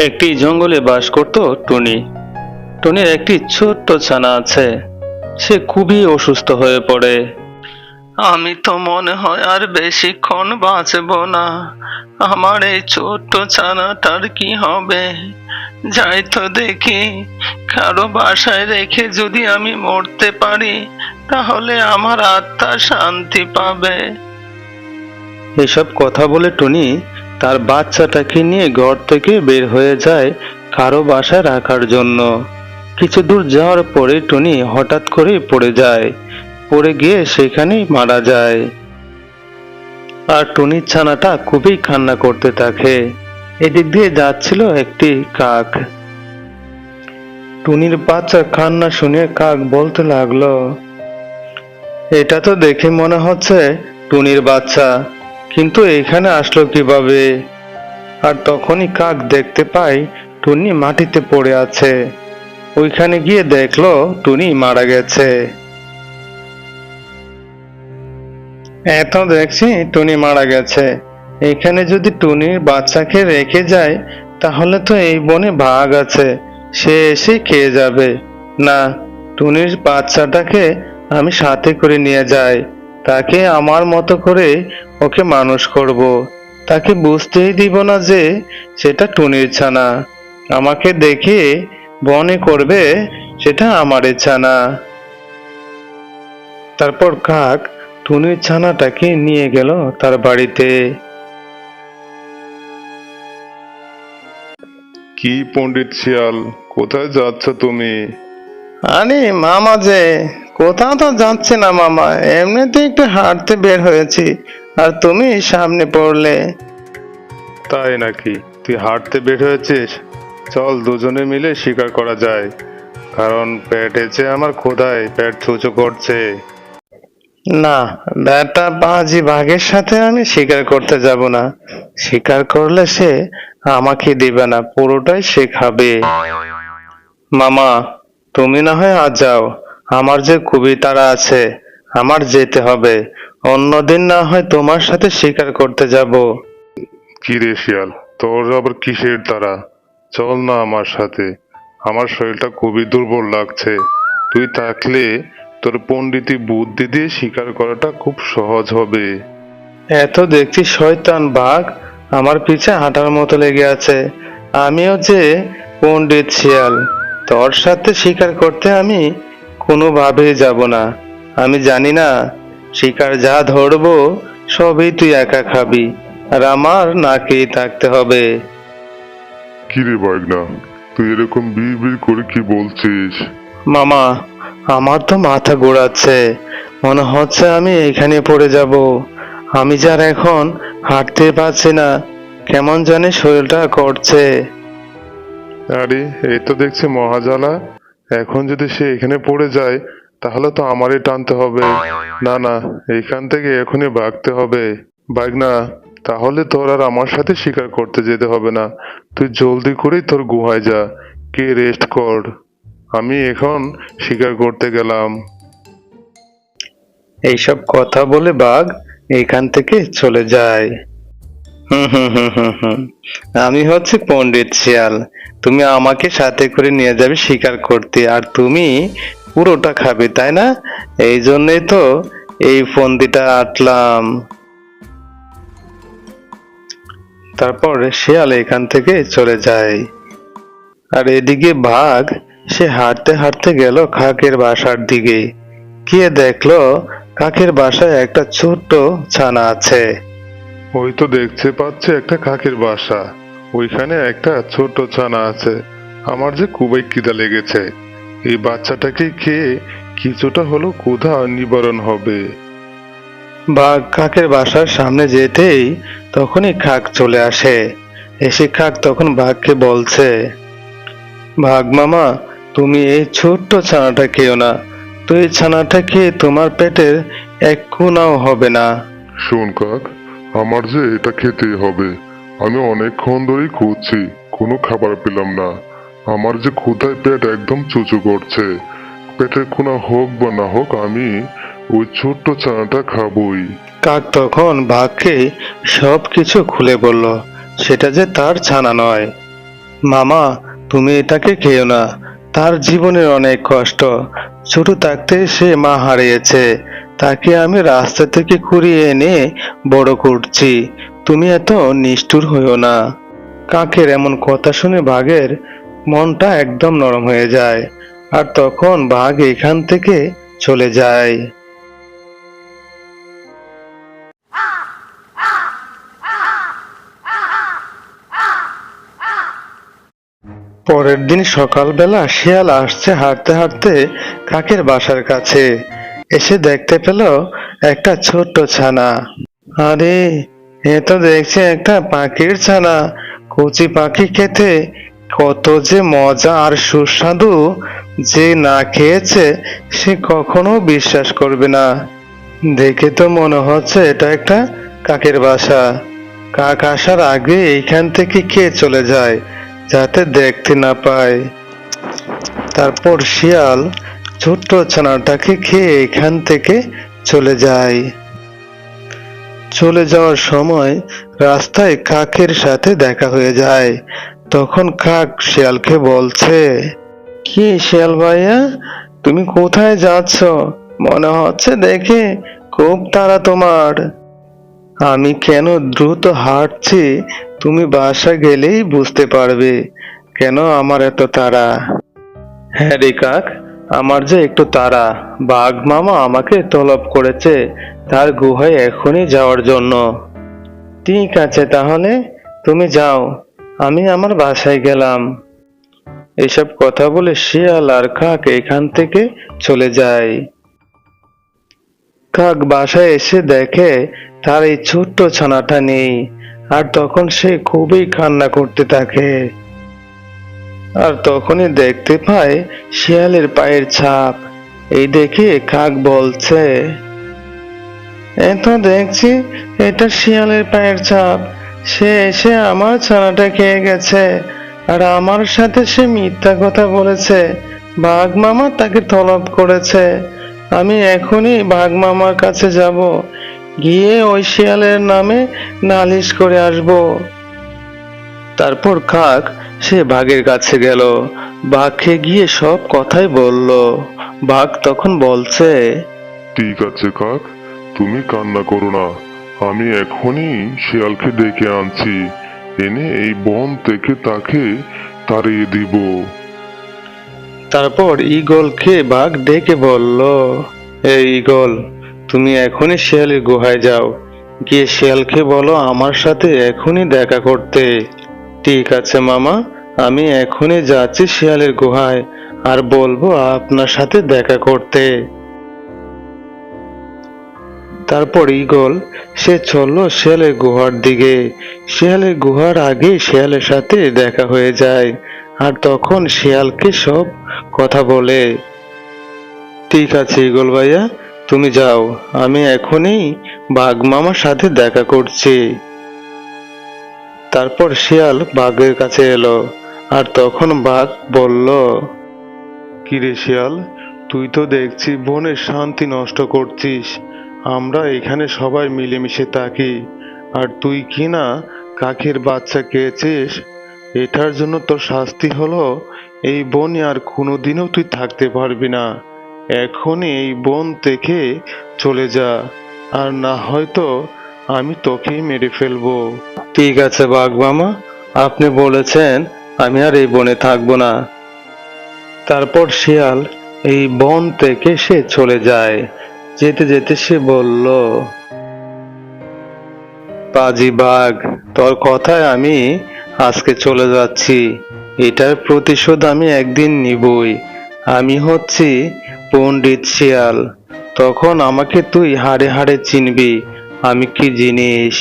একটি জঙ্গলে বাস করত টুনি। টুনির একটি ছোট্ট ছানা আছে। সে খুবই অসুস্থ হয়ে পড়ে। আমি তো মনে হয় আর বেশিক্ষণ বাঁচবো না। আমার এই ছোট্ট ছানাটার কি হবে? যাই তো দেখি, কারো বাসায় রেখে যদি আমি মরতে পারি, তাহলে আমার আত্মা শান্তি পাবে। এসব কথা বলে টুনি তার বাচ্চাটাকে নিয়ে ঘর থেকে বের হয়ে যায় কারো বাসায় রাখার জন্য। কিছু দূর যাওয়ার পরে টুনি হঠাৎ করে পড়ে যায়। পড়ে গিয়ে সেখানেই মারা যায়। আর টুনির ছানাটা খুবই কান্না করতে থাকে। এদিক দিয়ে যাচ্ছিল একটি কাক। টুনির বাচ্চার কান্না শুনে কাক বলতে লাগলো, এটা তো দেখে মনে হচ্ছে টুনির বাচ্চা, কিন্তু এখানে আসলো কিভাবে? আর তখনই কাক দেখতে পায় টুনি মাটিতে পড়ে আছে। ওইখানে গিয়ে দেখলো টুনি মারা গেছে। এত দেখছি টুনি মারা গেছে। এখানে যদি টুনির বাচ্চাকে রেখে যায়, তাহলে তো এই বনে বাঘ আছে, সে এসে খেয়ে যাবে। না, টুনির বাচ্চাটাকে আমি সাথে করে নিয়ে যাই। তাকে আমার মতো করে ওকে মানুষ করব। তাকে বুঝতেই দিব না যে সেটা টুনির ছানা। আমাকে দেখে বনে করবে সেটা আমার ছানা। তারপর কাক টুনির ছানাটাকে নিয়ে গেল তার বাড়িতে। কি পণ্ডিত শিয়াল, কোথায় যাচ্ছ তুমি? আরে মামা যে, কোথাও তো যাচ্ছে না মামা, এমনিতে একটু হাঁটতে বের হয়েছি, আর তুমি সামনে পড়লে। তাই নাকি? তুই হাঁটতে বের হয়েছিস? চল দুজনে মিলে শিকার করা যায়, কারণ পেটেছে আমার ক্ষুধায়, পেট ছুঁচো করছে। না, বেটা বাজি বাঘের সাথে আমি শিকার করতে যাব না। শিকার করলে সে আমাকে দিবে না, পুরোটাই সে খাবে। মামা, তুমি না হয় আজ যাও, আমার যে খুবই তাড়া আছে, আমার যেতে হবে। অন্যদিন না হয় তোমার সাথে শিকার করতে যাব। কি রে শিয়াল, তোর আবার কিসের তারা? চল না আমার সাথে, আমার শরীরটা খুবই দুর্বল লাগছে। তুই থাকলে তোর পণ্ডিতি বুদ্ধি দিয়ে শিকার করাটা খুব সহজ হবে। এত দেখছি শয়তান বাঘ আমার পিছে হাঁটার মতো লেগে আছে। আমিও যে পণ্ডিত শিয়াল, তোর সাথে শিকার করতে আমি কোনোভাবেই যাব না। আমি জানি না, শিকার যা ধরবো সবই তুই একা খাবি, আর আমার না খেয়ে থাকতে হবে। কি রে বাগনা, তুই এরকম বিড় করে কি বলছিস? মামা, আমার তো মাথা ঘোরাচ্ছে, মনে হচ্ছে আমি এখানে পড়ে যাব। আমি যার এখন হাঁটতে পারছি না, কেমন জানি শরীরটা করছে। আরে এই তো দেখছি মহাজালা। এখন যদি সে এখানে পড়ে যায়, তাহলে তো আমারই টানতে হবে। না না, এইখান থেকে এখনই ভাগতে হবে। বাগনা, তাহলে তোর আর আমার সাথে শিকার করতে যেতে হবে না। তুই জলদি করেই তোর গুহায় যা, কে রেস্ট কর। আমি এখন শিকার করতে গেলাম। এইসব কথা বলে বাঘ এখান থেকে চলে যায়। হুম হুম হুম হুম হুম, আমি হচ্ছে পণ্ডিত শিয়াল, তুমি আমাকে সাথে করে নিয়ে যাবে শিকার করতে, আর তুমি পুরোটা খাবে, তাই না? এই জন্যই তো এই ফন্দিটা আটলাম। তারপর শিয়াল এখান থেকে চলে যায়। আর এদিকে বাঘ সে হাঁটতে হাঁটতে গেল কাকের বাসার দিকে। গিয়ে দেখলো কাকের বাসায় একটা ছোট্ট ছানা আছে। ওই তো দেখতে পাচ্ছে একটা কাকের বাসা, ওইখানে একটা ছোট ছানা আছে। আমার যে খুবই খিদা লেগেছে, এই বাচ্চাটাকে খেয়ে কিছুটা হলো ক্ষুধা নিবারণ হবে। বাঘ কাকের বাসার সামনে যেতেই তখনই কাক চলে আসে। এসে কাক তখন বাঘকে বলছে, বাঘ মামা, তুমি এই ছোট্ট ছানাটা খেও না। তো এই ছানাটা খেয়ে তোমার পেটের এক কোনাও হবে না। শোন কাক, আমার যে এটা খেতেই হবে। আমি অনেকক্ষণ ধরেই খুঁজছি, কোনো খাবার পেলাম না। আমার যে ক্ষুধায় পেট একদম চুচু করছে। পেটের কোনা হোক বা না হোক, আমি ওই ছোট্ট ছানাটা খাবই। কাক তখন বাঘকে সবকিছু খুলে বলল, সেটা যে তার ছানা নয়। মামা, তুমি এটাকে খেও না। তার জীবনের অনেক কষ্ট। ছোট থাকতে সে মা হারিয়েছে। তাকে আমি রাস্তা থেকে কুড়িয়ে এনে বড় করছি। তুমি এত নিষ্ঠুর হইও না। কাকের এমন কথা শুনে বাঘের মনটা একদম নরম হয়ে যায়। আর তখন বাঘ এখান থেকে চলে যায়। পরের দিন সকালবেলা শিয়াল আসছে হাঁটতে হাঁটতে কাকের বাসার কাছে। এসে দেখতে পেল একটা ছোট্ট ছানা। আরে, এ তো দেখছি একটা পাখির ছানা। কচি পাখি খেতে কত যে মজা আর সুস্বাদু! যে না খেয়েছে সে কখনো বিশ্বাস করবে না। দেখে তো মনে হচ্ছে এটা একটা কাকের বাসা। কাক আসার আগে এইখান থেকে খেয়ে চলে যায়, যাতে দেখতে না পায়। তারপর শিয়াল ছোট্ট ছানাটাকে খেয়ে এখান থেকে চলে যায়। চলে যাওয়ার সময় রাস্তায় কাকের সাথে দেখা হয়ে যায়। তখন কাক শিয়ালকে বলছে, কি শিয়াল ভাইয়া, তুমি কোথায় যাচ্ছ? মনে হচ্ছে দেখে খুব তাড়া তোমার। আমি কেন দ্রুত হাঁটছি তুমি বাসা গেলেই বুঝতে পারবে কেন আমার এত তাড়া। হ্যাঁ রে কাক, আমার যে একটু তাড়া। বাঘ মামা আমাকে তলব করেছে তার গুহায় এখনই যাওয়ার জন্য। ঠিক আছে, তাহলে তুমি যাও, আমি আমার বাসায় গেলাম। এসব কথা বলে শিয়াল আর কাক এখান থেকে চলে যায়। কাক বাসায় এসে দেখে তার এই ছোট্ট ছানাটা নেই। আর তখন সে খুবই কান্না করতে থাকে। আর তখনই দেখতে পায় শিয়ালের পায়ের ছাপ। এই দেখে কাক বলছে, এ তো দেখছি এটা শিয়ালের পায়ের ছাপ। সে এসে আমার ছানাটা খেয়ে গেছে। আর আমার সাথে সে মিথ্যা কথা বলেছে। বাঘ মামা তাকে তলব করেছে। আমি এখনই বাঘ মামার কাছে যাব, গিয়ে ওই শিয়ালের নামে নালিশ করে আসব। তারপর কাক সে বাঘের কাছে গেল। বাঘকে গিয়ে সব কথাই বলল। বাঘ তখন বলছে, ঠিক আছে কাক, তুমি কান্না করো না। আমি এখনই শিয়ালকে ডেকে আনছি, এনে এই বন থেকে তাকে তাড়িয়ে দিব। তারপর ঈগলকে বাঘ ডেকে বলল, এই ঈগল, তুমি এখনই শিয়ালের গুহায় যাও, গিয়ে শিয়ালকে বলো আমার সাথে এখনই দেখা করতে। ঠিক আছে মামা, আমি এখনই যাচ্ছি শিয়ালের গুহায়, আর বলবো আপনার সাথে দেখা করতে। তারপর ঈগল সে চললো শিয়ালের গুহার দিকে। শিয়ালের গুহার আগে শিয়ালের সাথে দেখা হয়ে যায়। আর তখন শিয়ালকে সব কথা বলে। ঠিক আছে ঈগল ভাইয়া, তুমি যাও, আমি এখনই বাঘ মামার সাথে দেখা করছি। তারপর শিয়াল বাঘের কাছে এলো। আর তখন বাঘ বলল, কিরে শিয়াল, তুই তো দেখছি বনের শান্তি নষ্ট করছিস। আমরা এখানে সবাই মিলেমিশে থাকি, আর তুই কি না কাকের বাচ্চা খেয়েছিস। এটার জন্য তোর শাস্তি হলো এই বনে আর কোনোদিনও তুই থাকতে পারবি না। এখনই এই বন থেকে চলে যা, আর না হয়তো আমি তোকেই মেরে ফেলবো। ঠিক আছে বাঘ মামা, আপনি বলেছেন, আমি আর এই বনে থাকবো না। তারপর শিয়াল এই বন থেকে সে চলে যায়। যেতে যেতে সে বলল, পাজি বাঘ, তোর কথায় আমি আজকে চলে যাচ্ছি। এটার প্রতিশোধ আমি একদিন নিবই। আমি হচ্ছি পণ্ডিত শিয়াল। তখন আমাকে তুই হাড়ে হাড়ে চিনবি আমি কি জিনিস।